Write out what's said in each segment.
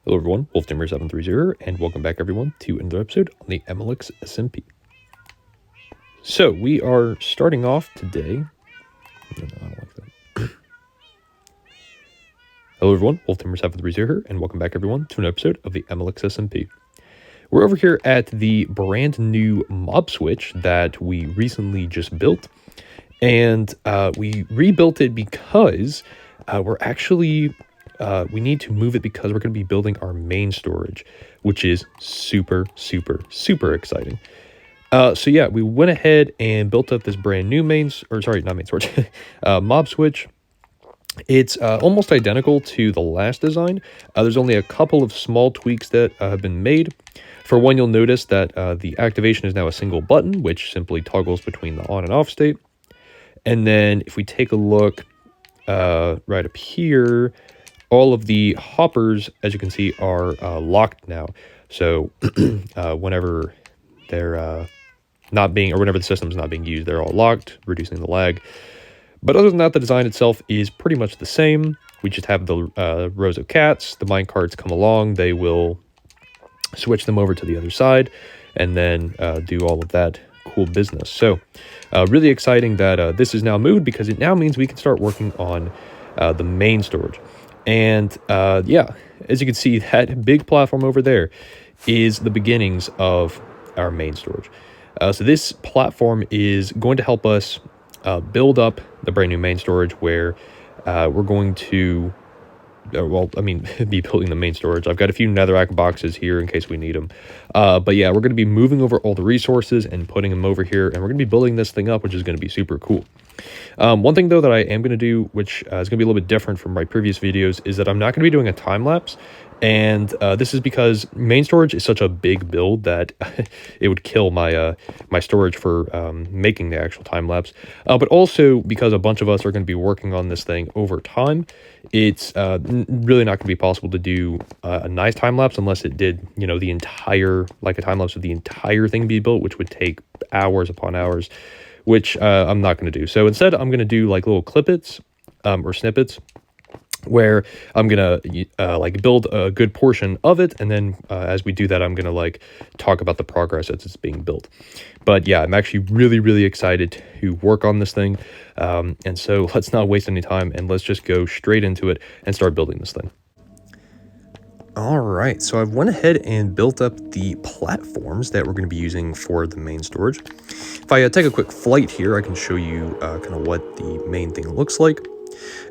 Hello everyone, WolfTimber730, and welcome back everyone to another episode on the Amelix SMP. So we are starting off today. No, I don't like that. Hello everyone, WolfTimber730 here, and welcome back everyone to an episode of the Amelix SMP. We're over here at the brand new mob switch that we recently just built, and we rebuilt it because we're actually we need to move it because we're going to be building our main storage, which is super exciting. So yeah, we went ahead and built up this brand new mob switch. It's almost identical to the last design. There's only a couple of small tweaks that have been made. For one, you'll notice that the activation is now a single button, which simply toggles between the on and off state. And then if we take a look right up here, all of the hoppers, as you can see, are locked now. So whenever they're not being, or whenever the system's not being used, they're all locked, reducing the lag. But other than that, the design itself is pretty much the same. We just have the rows of cats. The mine carts come along. They will switch them over to the other side and then do all of that cool business. So really exciting that this is now moved, because it now means we can start working on the main storage. And yeah, as you can see, that big platform over there is the beginnings of our main storage. So this platform is going to help us build up the brand new main storage, where we're going to, be building the main storage. I've got a few netherrack boxes here in case we need them. But yeah, we're going to be moving over all the resources and putting them over here, and we're going to be building this thing up, which is going to be super cool. One thing though that I am going to do, which is going to be a little bit different from my previous videos, is that I'm not going to be doing a time lapse. And this is because main storage is such a big build that it would kill my my storage for making the actual time lapse. But also because a bunch of us are going to be working on this thing over time, it's really not going to be possible to do a nice time lapse unless it did, the entire, like a time lapse of the entire thing be built, which would take hours upon hours, which I'm not going to do. So instead, I'm going to do like little clippets or snippets, where I'm gonna like build a good portion of it, and then as we do that, I'm gonna like talk about the progress as it's being built. But yeah, I'm actually really excited to work on this thing, and so let's not waste any time, and let's just go straight into it and start building this thing. All right, so I've went ahead and built up the platforms that we're going to be using for the main storage. If I take a quick flight here, I can show you kind of what the main thing looks like.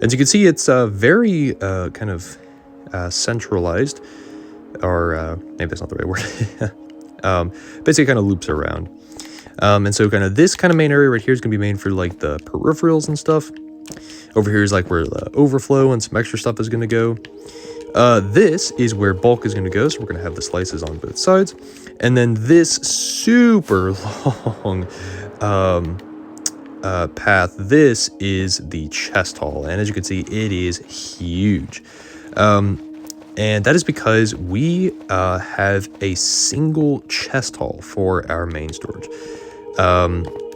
As you can see, it's very kind of centralized, or maybe that's not the right word. Basically kind of loops around. And so kind of this kind of main area right here is going to be main for like the peripherals and stuff. Over here is like where the overflow and some extra stuff is going to go. This is where bulk is going to go, so we're going to have the slices on both sides. And then this super long path, this is the chest hall, and as you can see, it is huge. And that is because we have a single chest hall for our main storage.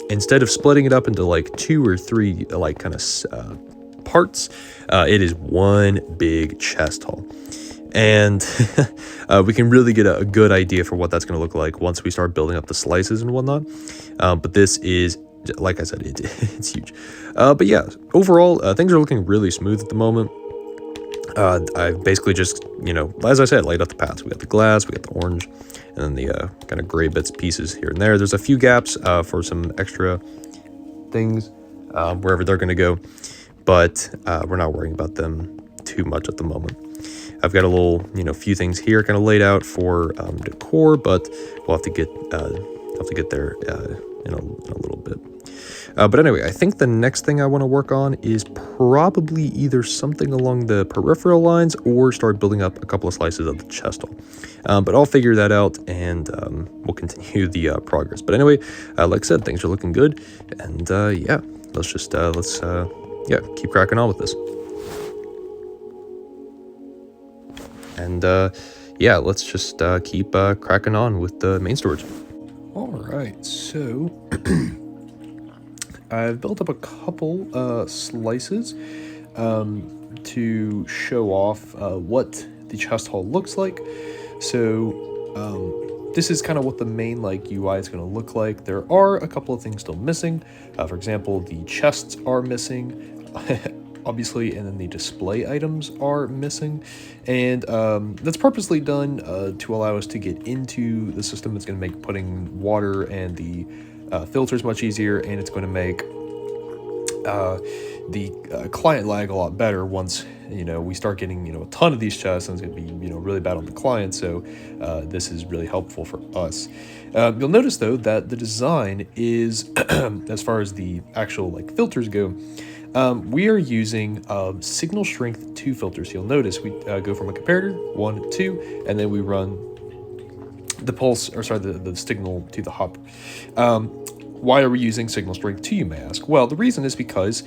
Instead of splitting it up into like 2 or 3 like kind of parts, it is one big chest hall. And we can really get a good idea for what that's going to look like once we start building up the slices and whatnot. But this is, like I said, it's huge. But yeah, overall, things are looking really smooth at the moment. I've basically just, as I said, laid out the paths. We got the glass, we got the orange, and then the kind of gray bits pieces here and there. There's a few gaps for some extra things wherever they're going to go, but we're not worrying about them too much at the moment. I've got a little, few things here kind of laid out for decor, but we'll have to get there in a little bit. But anyway, I think the next thing I want to work on is probably either something along the peripheral lines or start building up a couple of slices of the chest hall. But I'll figure that out, and we'll continue the progress. But anyway, like I said, things are looking good, and yeah, let's keep cracking on with this. And yeah, let's just keep cracking on with the main storage. All right, so I've built up a couple slices to show off what the chest hall looks like. So this is kind of what the main like UI is going to look like. There are a couple of things still missing. For example, the chests are missing. Obviously, and then the display items are missing, and that's purposely done to allow us to get into the system. It's going to make putting water and the filters much easier, and it's going to make the client lag a lot better once we start getting a ton of these chests, and it's going to be really bad on the client. So this is really helpful for us. You'll notice though that the design is as far as the actual like filters go, we are using signal strength 2 filters. You'll notice we go from a comparator 1, 2, and then we run the pulse, or sorry, the signal to the hopper. Why are we using signal strength 2, you may ask? Well, the reason is because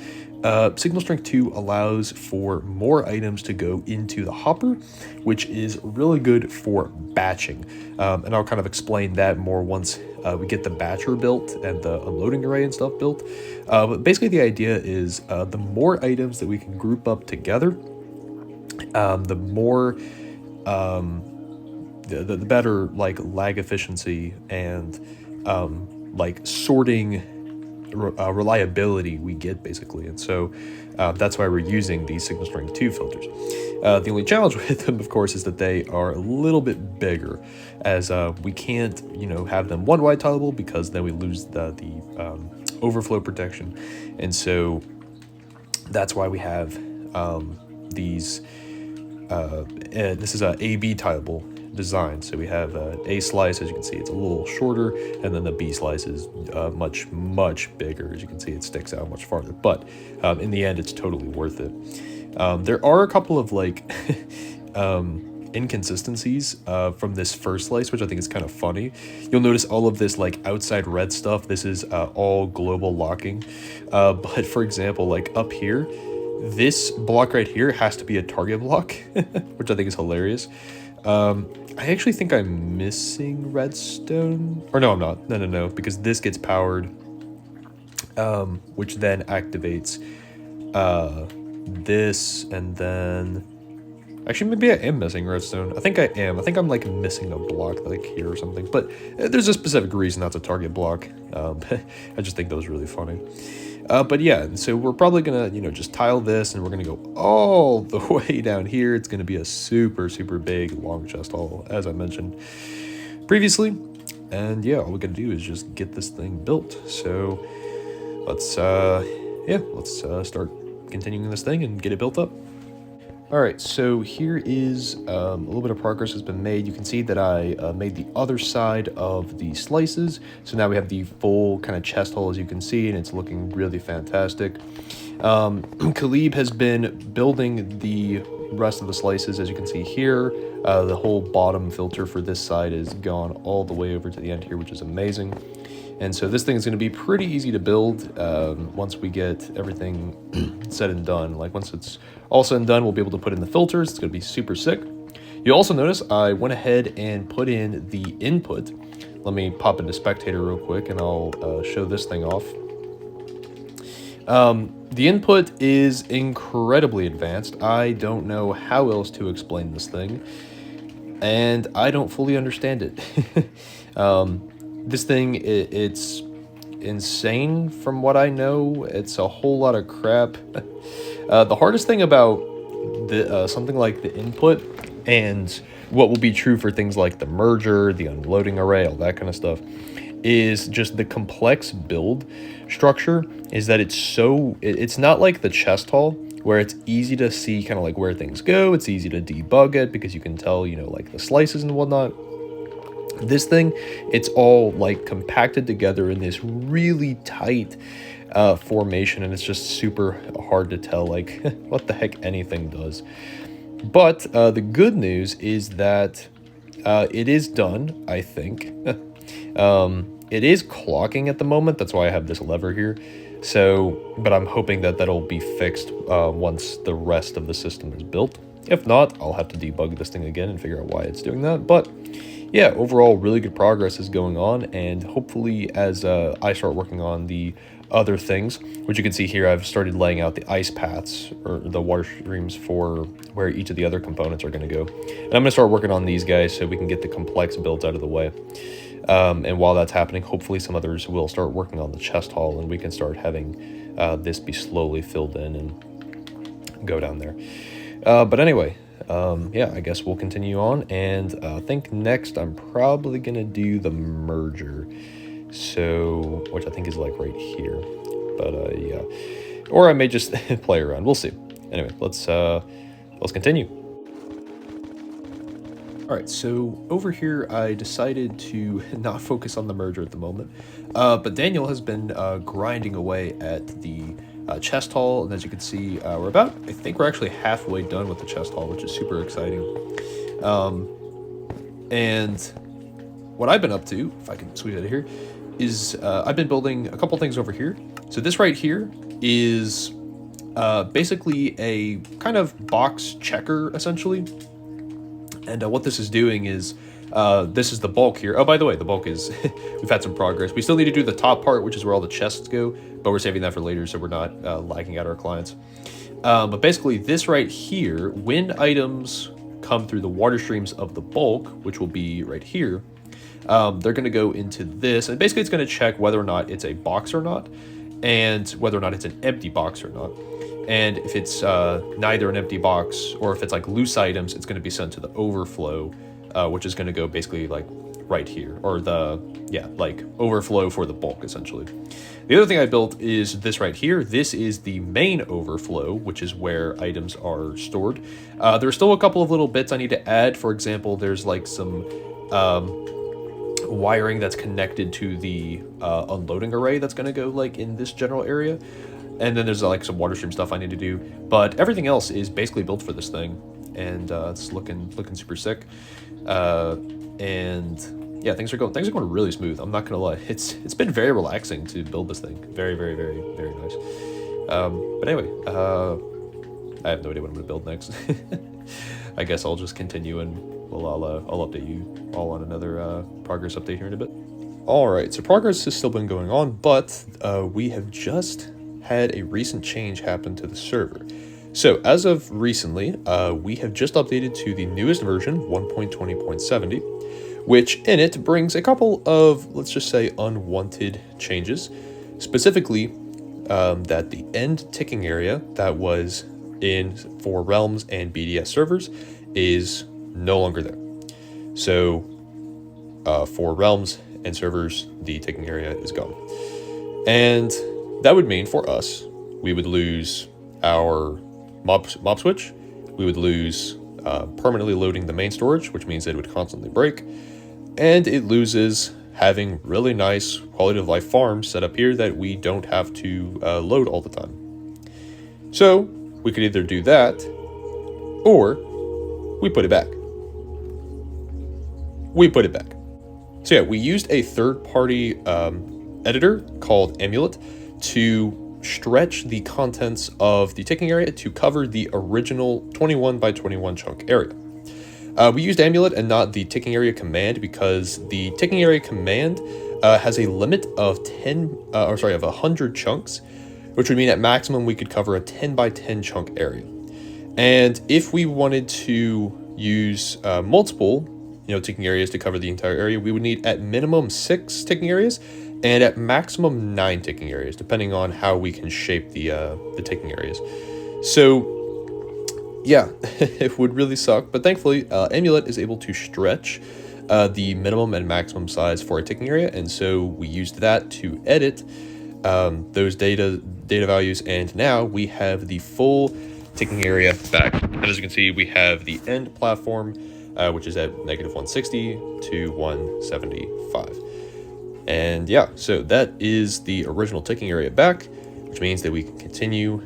signal strength 2 allows for more items to go into the hopper, which is really good for batching. And I'll kind of explain that more once we get the batcher built and the unloading array and stuff built. But basically the idea is the more items that we can group up together, the more the better like lag efficiency and like sorting reliability we get, basically. And so that's why we're using these signal strength 2 filters. The only challenge with them, of course, is that they are a little bit bigger, as we can't have them one wide tileable, because then we lose the overflow protection. And so that's why we have these this is a AB tileable design. So we have A slice, as you can see, it's a little shorter, and then the B slice is much bigger. As you can see, it sticks out much farther, but in the end it's totally worth it. There are a couple of like inconsistencies from this first slice, which I think is kind of funny. You'll notice all of this like outside red stuff. This is all global locking, but for example, like up here, this block right here has to be a target block, which I think is hilarious. I actually think I'm missing redstone, or no, I'm not. No, because this gets powered, which then activates this, and then actually maybe I am missing redstone. I think I am. I think I'm like missing a block like here or something, but there's a specific reason that's a target block. I just think that was really funny. But yeah, so we're probably gonna, just tile this, and we're gonna go all the way down here. It's gonna be a super big long chest hall, as I mentioned previously. And yeah, all we gotta do is just get this thing built. So let's start continuing this thing and get it built up. All right, so here is a little bit of progress has been made. You can see that I made the other side of the slices. So now we have the full kind of chest hole, as you can see, and it's looking really fantastic. Khalib has been building the rest of the slices, as you can see here. The whole bottom filter for this side is gone all the way over to the end here, which is amazing. And so this thing is going to be pretty easy to build once we get everything said and done. Like once it's all said and done, we'll be able to put in the filters. It's going to be super sick. You also notice I went ahead and put in the input. Let me pop into spectator real quick, and I'll show this thing off. The input is incredibly advanced. I don't know how else to explain this thing, and I don't fully understand it. This thing, it's insane from what I know. It's a whole lot of crap. The hardest thing about something like the input, and what will be true for things like the merger, the unloading array, all that kind of stuff, is just the complex build structure. Is that it's not like the chest hall, where it's easy to see kind of like where things go. It's easy to debug it because you can tell, like the slices and whatnot. This thing, it's all like compacted together in this really tight formation, and it's just super hard to tell like what the heck anything does. But the good news is that it is done, I think. It is clocking at the moment. That's why I have this lever here. So, but I'm hoping that that'll be fixed once the rest of the system is built. If not, I'll have to debug this thing again and figure out why it's doing that. But yeah, overall, really good progress is going on, and hopefully as I start working on the other things, which you can see here. I've started laying out the ice paths, or the water streams, for where each of the other components are going to go. And I'm going to start working on these guys so we can get the complex builds out of the way. And while that's happening, hopefully some others will start working on the chest hall, and we can start having this be slowly filled in and go down there. But anyway, yeah, I guess we'll continue on, and I think next I'm probably going to do the merger. So, which I think is like right here, but yeah, or I may just play around. We'll see. Anyway, let's continue. All right, so over here I decided to not focus on the merger at the moment, but Daniel has been grinding away at the chest hall, and as you can see, I think we're actually halfway done with the chest hall, which is super exciting. And what I've been up to, if I can squeeze out of here, is I've been building a couple things over here. So this right here is basically a kind of box checker, essentially. And what this is doing is, this is the bulk here. Oh, by the way, the bulk is, we've had some progress. We still need to do the top part, which is where all the chests go, but we're saving that for later so we're not lagging out our clients. But basically this right here, when items come through the water streams of the bulk, which will be right here, they're going to go into this, and basically it's going to check whether or not it's a box or not, and whether or not it's an empty box or not. And if it's neither an empty box, or if it's like loose items, it's going to be sent to the overflow, which is going to go basically like right here, or like overflow for the bulk, essentially. The other thing I built is this right here. This is the main overflow, which is where items are stored. There's still a couple of little bits I need to add. For example, there's like some wiring that's connected to the unloading array that's going to go like in this general area, and then there's like some water stream stuff I need to do, but everything else is basically built for this thing, and it's looking super sick. And yeah, things are going really smooth. I'm not gonna lie, it's been very relaxing to build this thing. Very nice. But anyway, I have no idea what I'm gonna build next. I guess I'll just continue, and I'll update you all on another progress update here in a bit. All right, so progress has still been going on, but we have just had a recent change happen to the server. So as of recently, we have just updated to the newest version, 1.20.70, which in it brings a couple of, let's just say, unwanted changes. Specifically, that the end ticking area that was in for Realms and BDS servers is no longer there. So for Realms and servers, the ticking area is gone. And that would mean for us, we would lose our mob switch, we would lose permanently loading the main storage, which means it would constantly break, and it loses having really nice quality of life farms set up here that we don't have to load all the time. So we could either do that, or we put it back. So yeah, we used a third-party editor called Amelix to stretch the contents of the ticking area to cover the original 21 by 21 chunk area. We used Amelix and not the ticking area command because the ticking area command has a limit of 100 chunks, which would mean at maximum we could cover a 10 by 10 chunk area. And if we wanted to use multiple ticking areas to cover the entire area, we would need at minimum 6 ticking areas and at maximum 9 ticking areas, depending on how we can shape the ticking areas. So yeah, it would really suck, but thankfully Amelix is able to stretch the minimum and maximum size for a ticking area, and so we used that to edit those data values, and now we have the full ticking area back. And as you can see, we have the end platform, which is at -160 to 175. And yeah, so that is the original ticking area back, which means that we can continue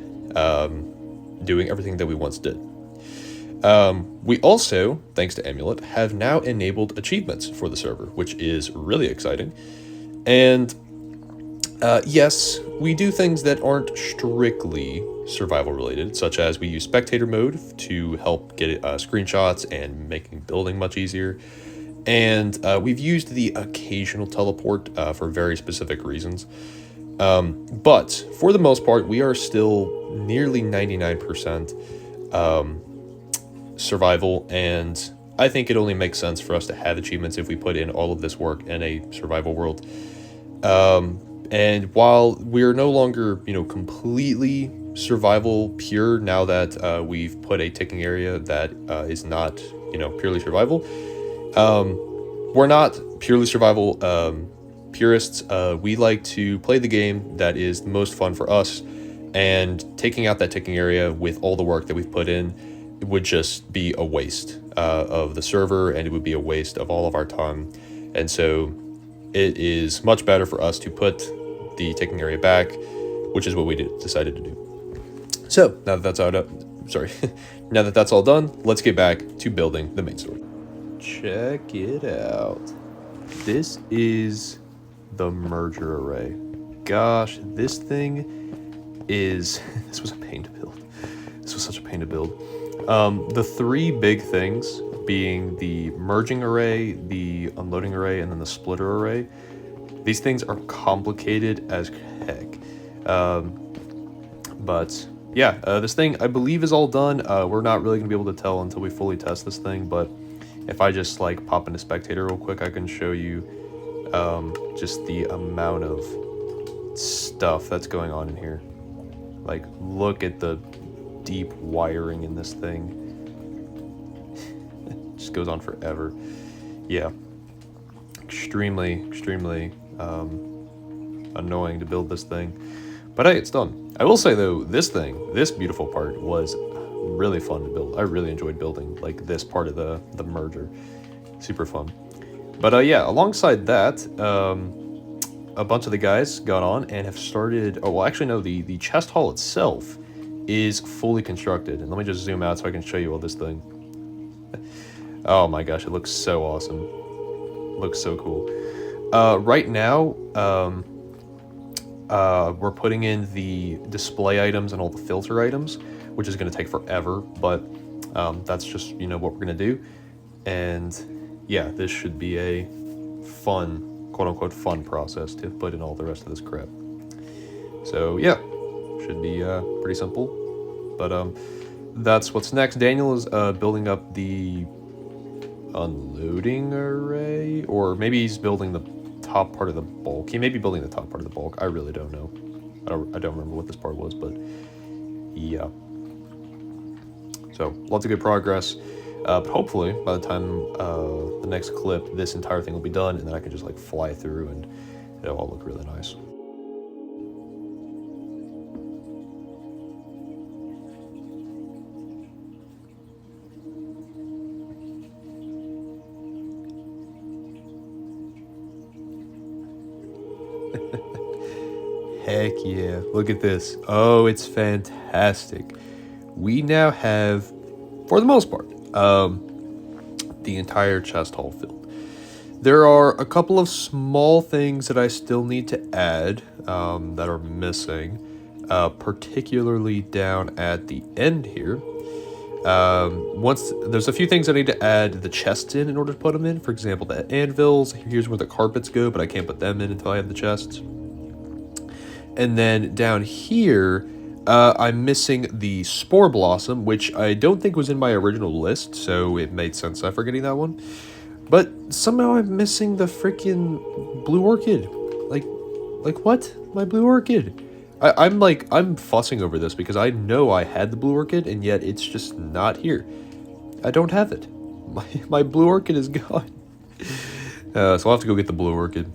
doing everything that we once did. We also, thanks to Amelix, have now enabled achievements for the server, which is really exciting. And yes, we do things that aren't strictly survival related, such as we use spectator mode to help get screenshots and making building much easier. And we've used the occasional teleport for very specific reasons. But for the most part, we are still nearly 99% survival, and I think it only makes sense for us to have achievements if we put in all of this work in a survival world. And while we're no longer, completely survival pure now that we've put a ticking area that is not, purely survival, we're not purely survival purists. We like to play the game that is the most fun for us, and taking out that ticking area with all the work that we've put in, it would just be a waste of the server, and it would be a waste of all of our time. And so it is much better for us to put the ticking area back, which is what we decided to do. So now that that's out of, now that that's all done, let's get back to building the main story. Check it out. This is the merger array. Gosh, this thing is, this was a pain to build. This was such a pain to build. The three big things being the merging array, the unloading array, and then the splitter array. These things are complicated as heck. But yeah, this thing I believe is all done. We're not really gonna be able to tell until we fully test this thing, but if I just like pop into spectator real quick, I can show you just the amount of stuff that's going on in here. Like, look at the deep wiring in this thing. It just goes on forever. Yeah, extremely annoying to build this thing, but hey, it's done. I will say though, this beautiful part was really fun to build. I really enjoyed building like this part of the merger. Super fun. But yeah, alongside that, a bunch of the guys got on and have started. Oh well, actually no, the chest hall itself is fully constructed. And let me just zoom out so I can show you all this thing. Oh my gosh, it looks so awesome. Looks so cool. Right now, we're putting in the display items and all the filter items, which is going to take forever, but that's just, what we're going to do. And yeah, this should be a fun, quote-unquote fun process to put in all the rest of this crap. So yeah, should be pretty simple, but that's what's next. Daniel is building up the unloading array, or maybe he's building the top part of the bulk. He may be building the top part of the bulk. I really don't know. I don't remember what this part was, but yeah. So lots of good progress. But hopefully by the time the next clip, this entire thing will be done, and then I can just like fly through and it'll all look really nice. Heck yeah, look at this. Oh, it's fantastic. We now have, for the most part, the entire chest hall filled. There are a couple of small things that I still need to add that are missing, particularly down at the end here. There's a few things I need to add the chests in order to put them in. For example, the anvils. Here's where the carpets go, but I can't put them in until I have the chests. And then down here, I'm missing the Spore Blossom, which I don't think was in my original list, so it made sense I'm forgetting that one. But somehow I'm missing the freaking Blue Orchid. Like what? My Blue Orchid. I'm fussing over this because I know I had the Blue Orchid, and yet it's just not here. I don't have it. My Blue Orchid is gone. So I'll have to go get the Blue Orchid.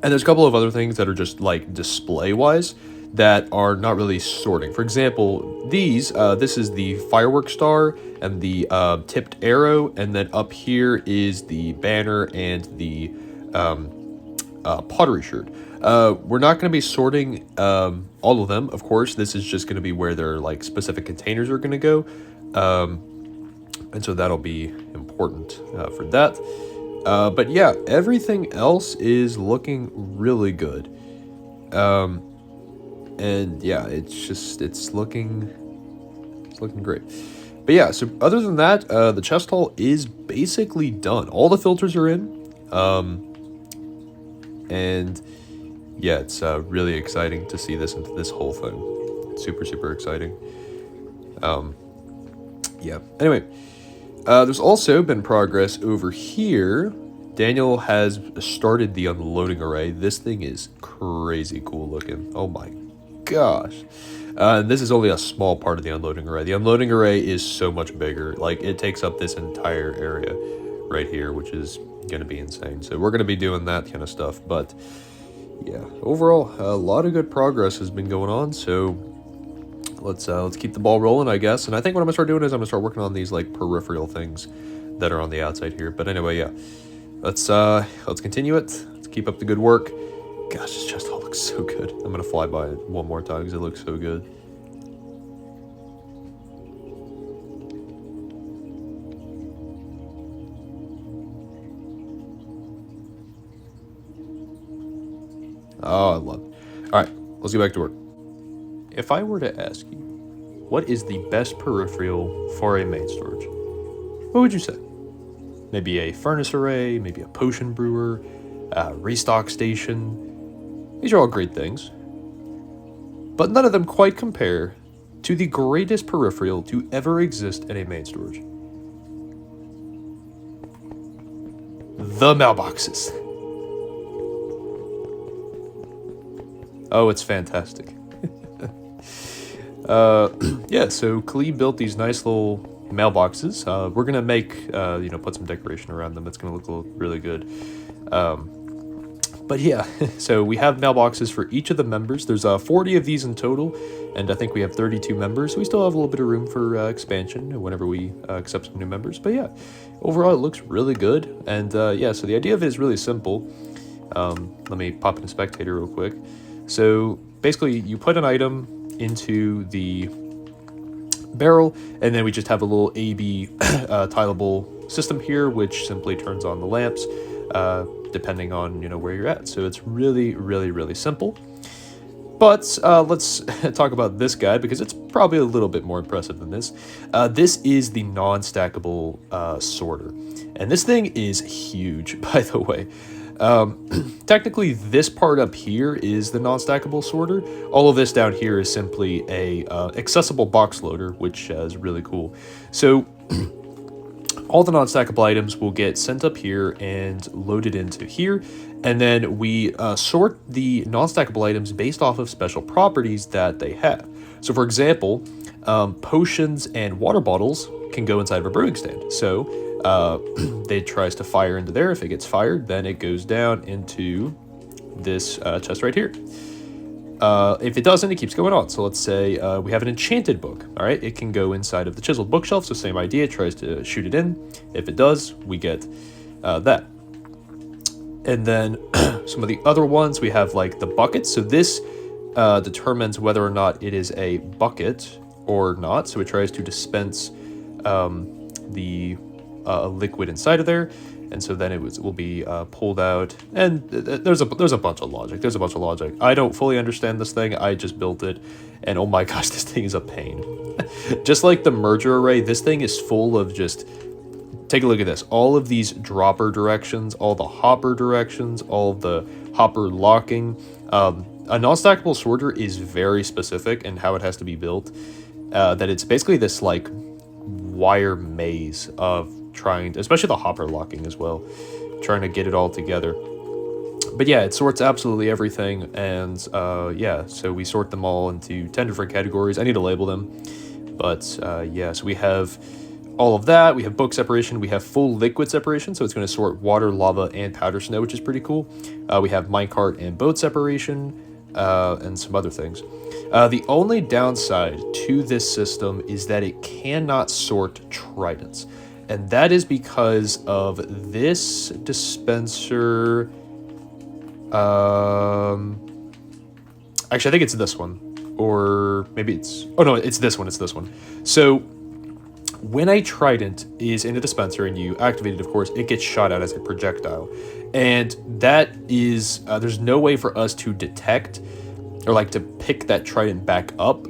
And there's a couple of other things that are just like display-wise that are not really sorting. For example, this is the firework star and the tipped arrow, and then up here is the banner and the pottery shirt. We're not going to be sorting all of them, of course. This is just going to be where their like specific containers are going to go, and so that'll be important for that. But yeah, everything else is looking really good. And yeah, it's looking great. But yeah, so other than that, the chest hall is basically done. All the filters are in. And yeah, it's really exciting to see this into this whole thing. It's super, super exciting. Yeah. Anyway, there's also been progress over here. Daniel has started the unloading array. This thing is crazy cool looking. Oh my gosh. And this is only a small part of the unloading array. The unloading array is so much bigger. Like, it takes up this entire area right here, which is going to be insane. So we're going to be doing that kind of stuff. But yeah, overall, a lot of good progress has been going on. So let's keep the ball rolling, I guess. And I think what I'm gonna start doing is I'm gonna start working on these like peripheral things that are on the outside here. But anyway, yeah, let's continue it. Let's keep up the good work. Gosh, this chest all looks so good. I'm gonna fly by it one more time because it looks so good. Oh, I love it. All right, let's get back to work. If I were to ask you, what is the best peripheral for a main storage? What would you say? Maybe a furnace array, maybe a potion brewer, a restock station. These are all great things. But none of them quite compare to the greatest peripheral to ever exist in a main storage. The mailboxes. Oh, it's fantastic. Yeah, so Klee built these nice little mailboxes. We're gonna make, put some decoration around them. It's gonna look really good. But yeah, so we have mailboxes for each of the members. There's 40 of these in total, and I think we have 32 members. So we still have a little bit of room for expansion whenever we accept some new members. But yeah, overall it looks really good. And yeah, so the idea of it is really simple. Let me pop in a spectator real quick. So basically, you put an item into the barrel, and then we just have a little A/B tileable system here, which simply turns on the lamps depending on where you're at. So it's really, really, really simple. But let's talk about this guy because it's probably a little bit more impressive than this. This is the non-stackable sorter, and this thing is huge, by the way. Technically, this part up here is the non-stackable sorter. All of this down here is simply a accessible box loader, which is really cool. So all the non-stackable items will get sent up here and loaded into here, and then we sort the non-stackable items based off of special properties that they have. So for example, potions and water bottles can go inside of a brewing stand. So it tries to fire into there. If it gets fired, then it goes down into this chest right here. If it doesn't, it keeps going on. So let's say we have an enchanted book. All right, it can go inside of the chiseled bookshelf. So same idea, it tries to shoot it in. If it does, we get that. And then some of the other ones, we have like the buckets. So this determines whether or not it is a bucket or not. So it tries to dispense the liquid inside of there, and so then it will be pulled out. And there's a bunch of logic. I don't fully understand this thing. I just built it, and oh my gosh, this thing is a pain. Just like the merger array, this thing is full of just. Take a look at this. All of these dropper directions, all the hopper directions, all of the hopper locking. A non-stackable sorter is very specific in how it has to be built. That it's basically this like wire maze of trying to, especially the hopper locking as well, trying to get it all together. But yeah, it sorts absolutely everything, and yeah, so we sort them all into 10 different categories. I need to label them, but yeah, so we have all of that. We have book separation. We have full liquid separation, so it's going to sort water, lava, and powder snow, which is pretty cool. We have minecart and boat separation, and some other things. The only downside to this system is that it cannot sort tridents, and that is because of this dispenser. Actually, I think it's this one, or maybe it's, oh no, it's this one. So when a trident is in a dispenser and you activate it, of course, it gets shot out as a projectile. And that is, there's no way for us to detect or like to pick that trident back up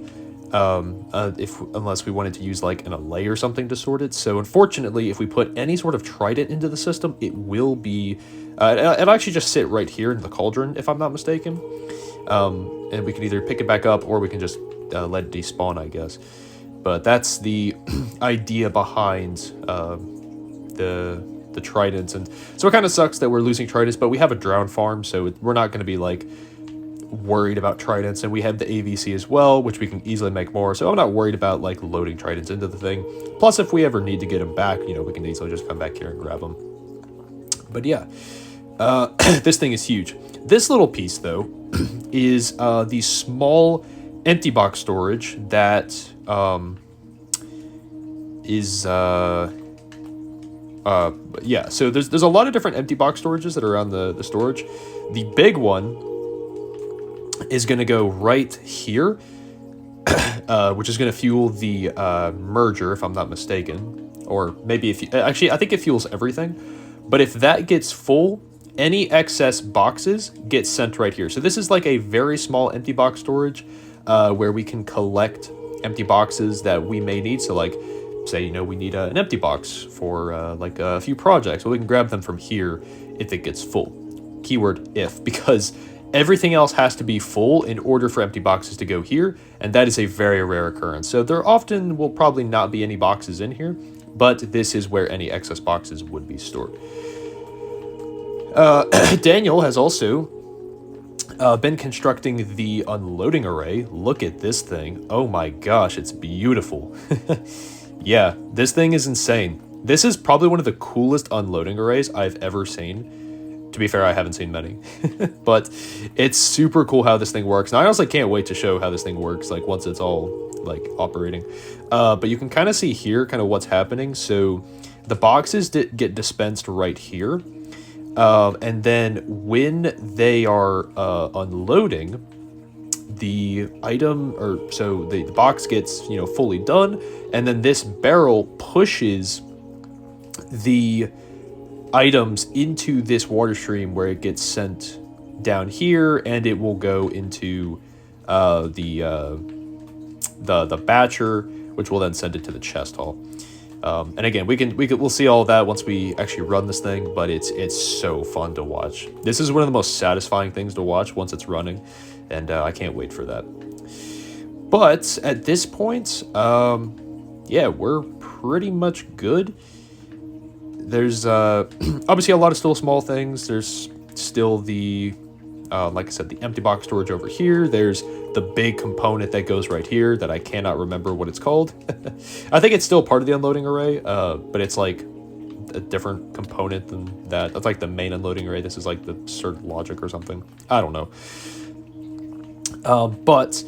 unless we wanted to use like an allay or something to sort it. So unfortunately, if we put any sort of trident into the system, it will be, it'll actually just sit right here in the cauldron, if I'm not mistaken. And we can either pick it back up or we can just let it despawn, I guess. But that's the idea behind the tridents. And so it kind of sucks that we're losing tridents, but we have a drown farm, so we're not going to be like worried about tridents, and we have the AVC as well, which we can easily make more, so I'm not worried about like loading tridents into the thing. Plus, if we ever need to get them back, you know, we can easily just come back here and grab them. But yeah, this thing is huge. This little piece though is the small empty box storage that is yeah, so there's a lot of different empty box storages that are around the storage. The big one is going to go right here, which is going to fuel the merger, if I'm not mistaken. Or maybe if you, actually, I think it fuels everything. But if that gets full, any excess boxes get sent right here. So this is like a very small empty box storage where we can collect empty boxes that we may need. So like, say, you know, we need an empty box for like a few projects. Well, we can grab them from here if it gets full. Keyword if, because everything else has to be full in order for empty boxes to go here, and that is a very rare occurrence. So there often will probably not be any boxes in here, but this is where any excess boxes would be stored. Daniel has also been constructing the unloading array. Look at this thing. Oh my gosh, it's beautiful. Yeah, this thing is insane. This is probably one of the coolest unloading arrays I've ever seen. To be fair, I haven't seen many, but it's super cool how this thing works. And I honestly can't wait to show how this thing works, like once it's all like operating. But you can kind of see here kind of what's happening. So the boxes get dispensed right here. And then when they are unloading, the item, or so the box gets, you know, fully done. And then this barrel pushes the items into this water stream where it gets sent down here, and it will go into the batcher, which will then send it to the chest hall. And again, we'll see all of that once we actually run this thing, but it's so fun to watch. This is one of the most satisfying things to watch once it's running, and I can't wait for that. But at this point, yeah, we're pretty much good. There's obviously a lot of still small things. There's still the, like I said, the empty box storage over here. There's the big component that goes right here that I cannot remember what it's called. I think it's still part of the unloading array, but it's like a different component than that. That's like the main unloading array. This is like the cert logic or something. I don't know. But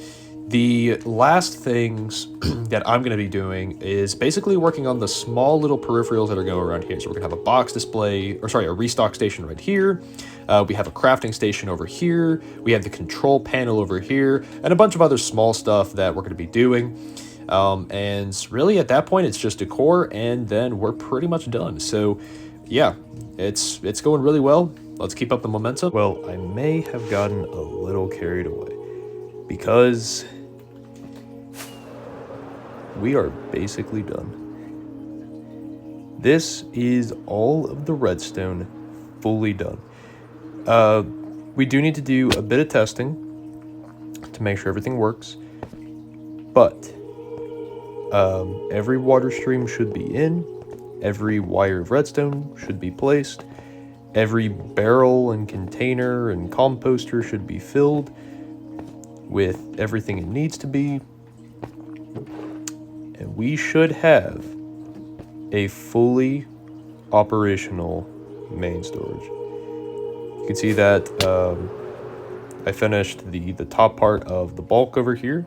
the last things that I'm going to be doing is basically working on the small little peripherals that are going around here. So we're going to have a box display, or sorry, a restock station right here. We have a crafting station over here. We have the control panel over here, and a bunch of other small stuff that we're going to be doing. And really at that point, it's just decor, and then we're pretty much done. So yeah, it's going really well. Let's keep up the momentum. Well, I may have gotten a little carried away because we are basically done. This is all of the redstone fully done. We do need to do a bit of testing to make sure everything works, but every water stream should be in, every wire of redstone should be placed, every barrel and container and composter should be filled with everything it needs to be, and we should have a fully operational main storage. You can see that I finished the top part of the bulk over here.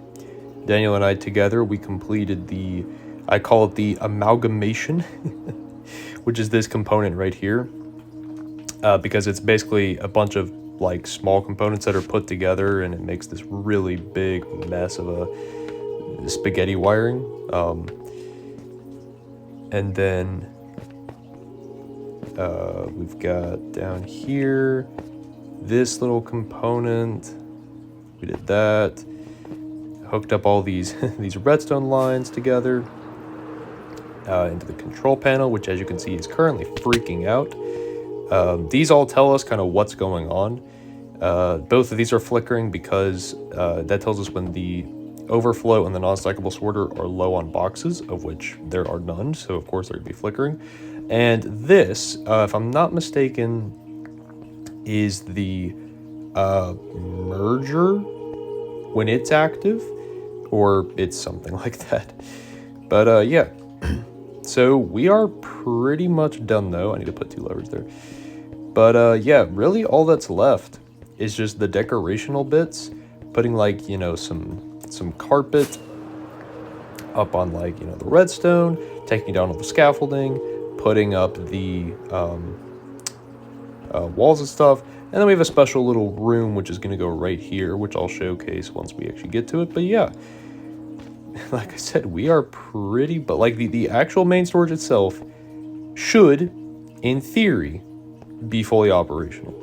Daniel and I together, we completed the, I call it the amalgamation, which is this component right here, because it's basically a bunch of like small components that are put together, and it makes this really big mess of a spaghetti wiring. And then we've got down here this little component. We did that. hooked up all these these redstone lines together into the control panel, which as you can see is currently freaking out. These all tell us kind of what's going on. Both of these are flickering because that tells us when the overflow and the non-stackable sorter are low on boxes, of which there are none, so of course they're going to be flickering. And this, if I'm not mistaken, is the merger when it's active, or it's something like that. But yeah, so we are pretty much done though. I need to put 2 levers there. But yeah, really all that's left is just the decorational bits, putting like, you know, some carpet up on like, you know, the redstone, taking down all the scaffolding, putting up the walls and stuff. And then we have a special little room which is going to go right here, which I'll showcase once we actually get to it. But yeah, like I said, we are pretty, but like the actual main storage itself should, in theory, be fully operational.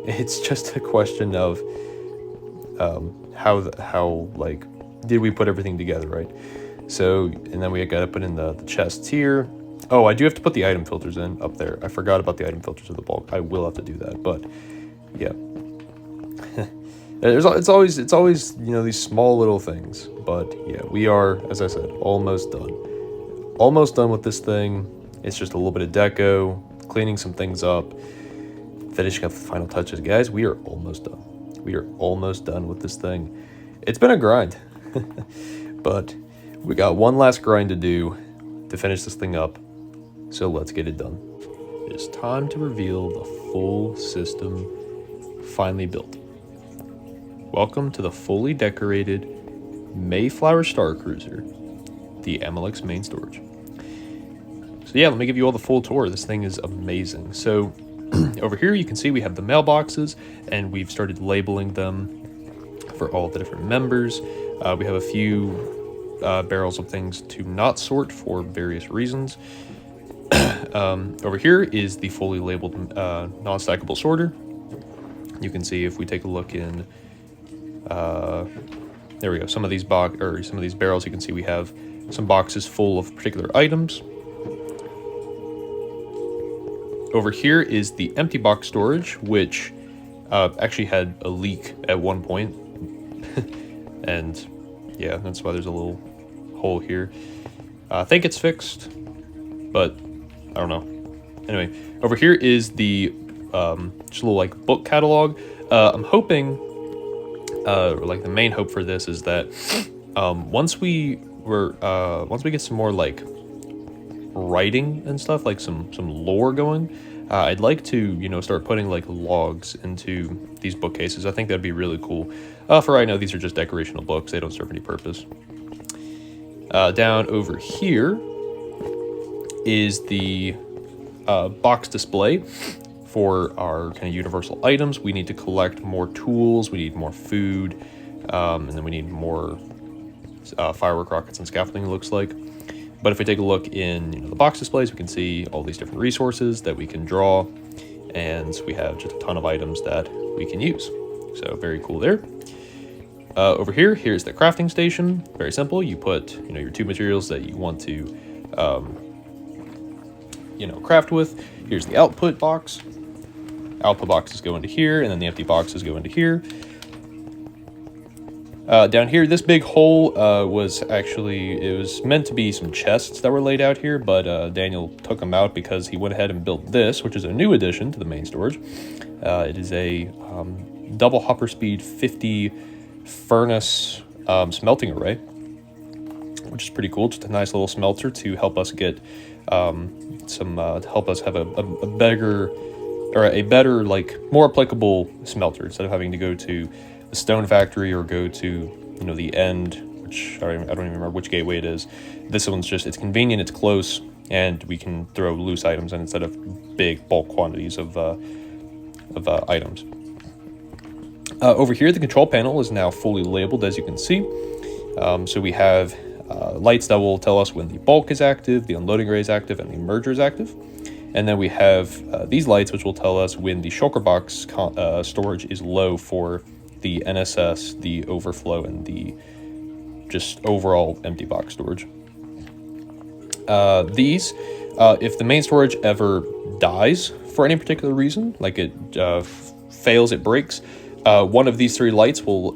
It's just a question of how like, did we put everything together right? So, and then we got to put in the chests here. Oh, I do have to put the item filters in up there. I forgot about the item filters of the bulk. I will have to do that, but yeah. It's always, you know, these small little things, but yeah, we are, as I said, almost done. Almost done with this thing. It's just a little bit of deco, cleaning some things up, finishing up the final touches. Guys, we are almost done. We are almost done with this thing. It's been a grind, but we got one last grind to do to finish this thing up. So let's get it done. It's time to reveal the full system finally built. Welcome to the fully decorated Mayflower Starcruiser, the Amelix main storage. So yeah, let me give you all the full tour. This thing is amazing. So over here you can see we have the mailboxes, and we've started labeling them for all the different members. We have a few barrels of things to not sort for various reasons. Over here is the fully labeled non-stackable sorter. You can see if we take a look in, there we go. Some of these barrels, you can see we have some boxes full of particular items. Over here is the empty box storage, which actually had a leak at one point, and yeah, that's why there's a little hole here. I think it's fixed, but I don't know. Anyway, over here is the just a little like book catalog. I'm hoping, like the main hope for this is that once we get some more like writing and stuff, like some lore going, I'd like to, you know, start putting like logs into these bookcases. I think that'd be really cool. For right now, these are just decorational books. They don't serve any purpose. Down over here is the box display for our kind of universal items. We need to collect more tools, we need more food, and then we need more firework rockets and scaffolding, it looks like. But if we take a look in, you know, the box displays, we can see all these different resources that we can draw, and we have just a ton of items that we can use. So very cool there. Over here, here's the crafting station. Very simple. You put, you know, your 2 materials that you want to, you know, craft with. Here's the output box. Output boxes go into here, and then the empty boxes go into here. Down here, this big hole was actually, it was meant to be some chests that were laid out here, but Daniel took them out because he went ahead and built this, which is a new addition to the main storage. It is a double hopper speed 50 furnace smelting array, which is pretty cool. Just a nice little smelter to help us get to help us have a better, like more applicable smelter instead of having to go to the stone factory or go to, you know, the end, which I don't even remember which gateway it is. This one's just, it's convenient, it's close, and we can throw loose items in instead of big bulk quantities of items. Over here, the control panel is now fully labeled, as you can see. So we have lights that will tell us when the bulk is active, the unloading array is active, and the merger is active. And then we have these lights, which will tell us when the shulker box storage is low for the NSS, the overflow, and the just overall empty box storage. These, if the main storage ever dies for any particular reason, like it fails, it breaks, one of these three lights will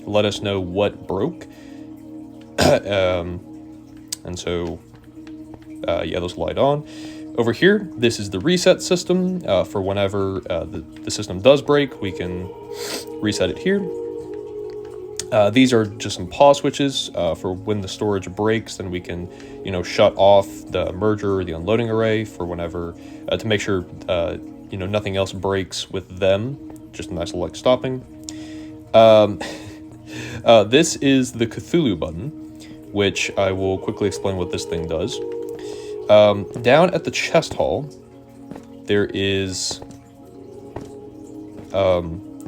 let us know what broke. And so, yeah, those light on. Over here, this is the reset system. For whenever the system does break, we can reset it here. These are just some pause switches for when the storage breaks, then we can, shut off the merger or the unloading array for whenever, to make sure, nothing else breaks with them. Just a nice little like stopping. This is the Cthulhu button, which I will quickly explain what this thing does. Down at the chest hall, there is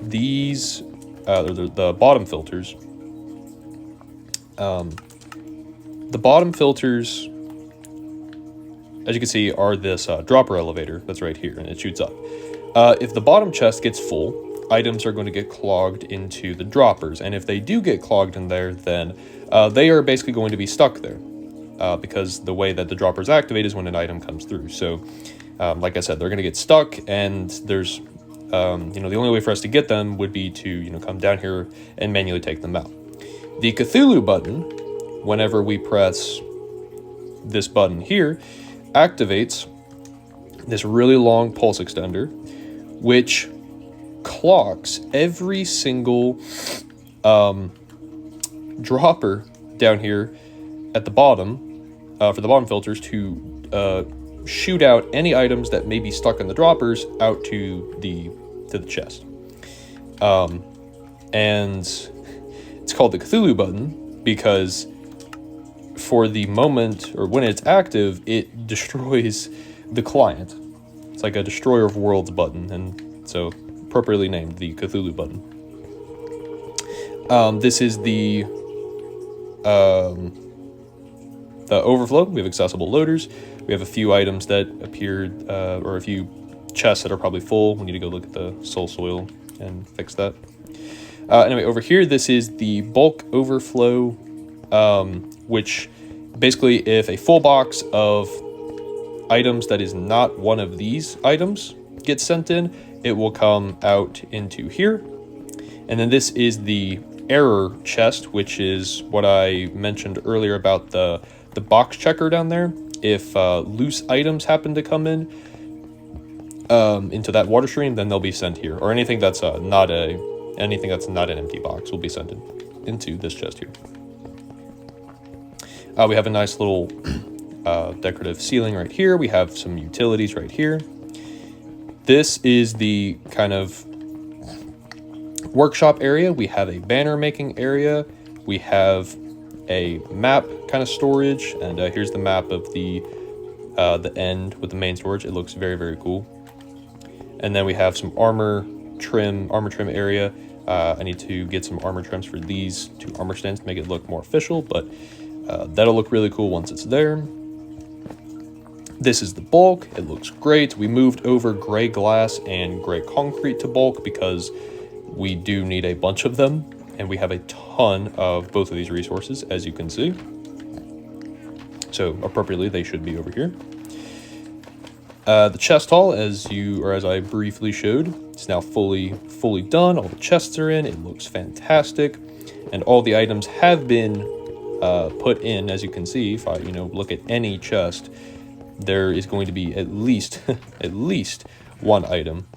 these, the bottom filters. The bottom filters, as you can see, are this dropper elevator that's right here, and it shoots up. If the bottom chest gets full, items are going to get clogged into the droppers, and if they do get clogged in there, then they are basically going to be stuck there. Because the way that the droppers activate is when an item comes through. So, like I said, they're going to get stuck, and there's, the only way for us to get them would be to, come down here and manually take them out. The Cthulhu button, whenever we press this button here, activates this really long pulse extender, which clocks every single dropper down here at the bottom, for the bottom filters to shoot out any items that may be stuck in the droppers out to the chest. And it's called the Cthulhu button because for the moment, or when it's active, it destroys the client. It's like a destroyer of worlds button, and so appropriately named the Cthulhu button. This is the overflow. We have accessible loaders. We have a few items that appeared, or a few chests that are probably full. We need to go look at the soul soil and fix that. Anyway, over here, this is the bulk overflow, which basically if a full box of items that is not one of these items gets sent in, it will come out into here. And then this is the error chest, which is what I mentioned earlier about the box checker down there. If loose items happen to come in into that water stream, then they'll be sent here, or anything that's not an empty box will be sent into this chest here. We have a nice little decorative ceiling right here. We have some utilities right here. This is the kind of workshop area. We have a banner making area. We have a map kind of storage, and here's the map of the end with the main storage. It looks very, very cool. And then we have some armor trim area. I need to get some armor trims for these two armor stands to make it look more official, but that'll look really cool once it's there. This is the bulk. It looks great. We moved over gray glass and gray concrete to bulk because we do need a bunch of them, and we have a ton of both of these resources, as you can see. So appropriately, they should be over here. The chest hall, as I briefly showed, is now fully done. All the chests are in. It looks fantastic, and all the items have been put in. As you can see, if I look at any chest, there is going to be at least one item.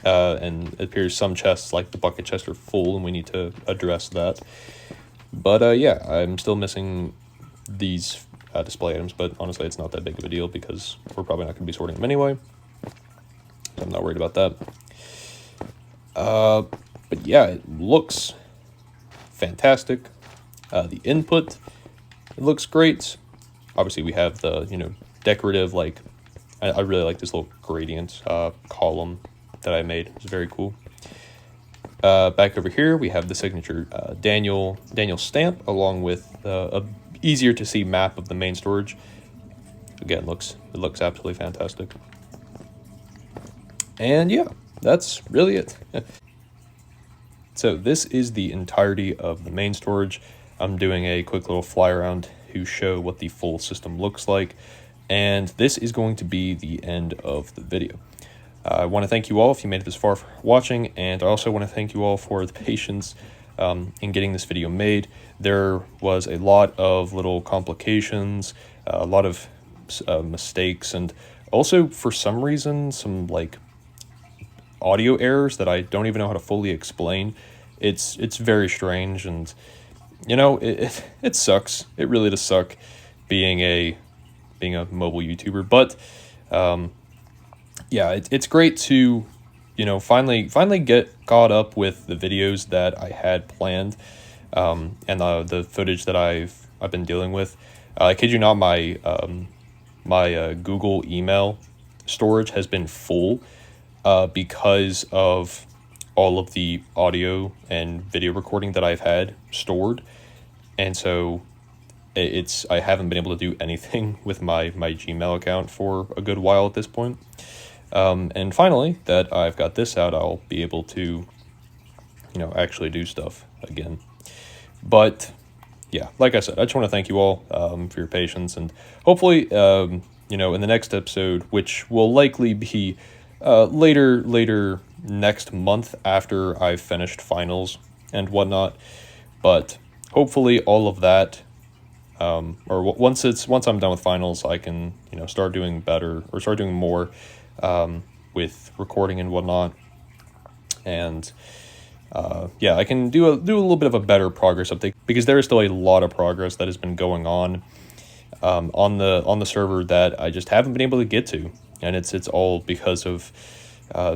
And it appears some chests, like the bucket chest, are full, and we need to address that. But yeah, I'm still missing these display items, but honestly, it's not that big of a deal because we're probably not going to be sorting them anyway. So I'm not worried about that. But yeah, it looks fantastic. The input, it looks great. Obviously, we have the, decorative, like, I really like this little gradient column that I made. It's very cool. Back over here, we have the signature Daniel stamp, along with a easier to see map of the main storage. Again, it looks absolutely fantastic. And yeah, that's really it. So this is the entirety of the main storage. I'm doing a quick little fly around to show what the full system looks like, and this is going to be the end of the video. I want to thank you all if you made it this far for watching, and I also want to thank you all for the patience in getting this video made. There was a lot of little complications, a lot of mistakes, and also for some reason some like audio errors that I don't even know how to fully explain. It's very strange, and you know, it sucks. It really does suck being a mobile YouTuber, but yeah, it's great to, you know, finally get caught up with the videos that I had planned, and the footage that I've been dealing with. I kid you not, my Google email storage has been full because of all of the audio and video recording that I've had stored, and so I haven't been able to do anything with my Gmail account for a good while at this point. And finally, that I've got this out, I'll be able to, you know, actually do stuff again. But yeah, like I said, I just want to thank you all for your patience, and hopefully, you know, in the next episode, which will likely be later next month after I've finished finals and whatnot, but hopefully all of that, or once I'm done with finals, I can, you know, start doing better, or start doing more with recording and whatnot, and yeah, I can do a little bit of a better progress update, because there is still a lot of progress that has been going on the server that I just haven't been able to get to, and it's all because of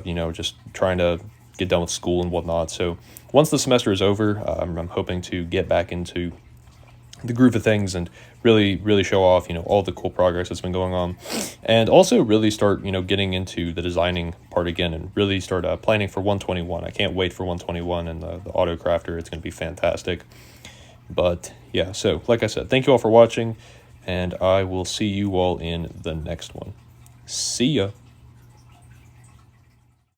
you know, just trying to get done with school and whatnot. So once the semester is over, I'm hoping to get back into the groove of things and really show off, you know, all the cool progress that's been going on, and also really start, you know, getting into the designing part again, and really start planning for 121. I can't wait for 121 and the auto crafter. It's going to be fantastic. But yeah, so like I said, thank you all for watching, and I will see you all in the next one. See ya.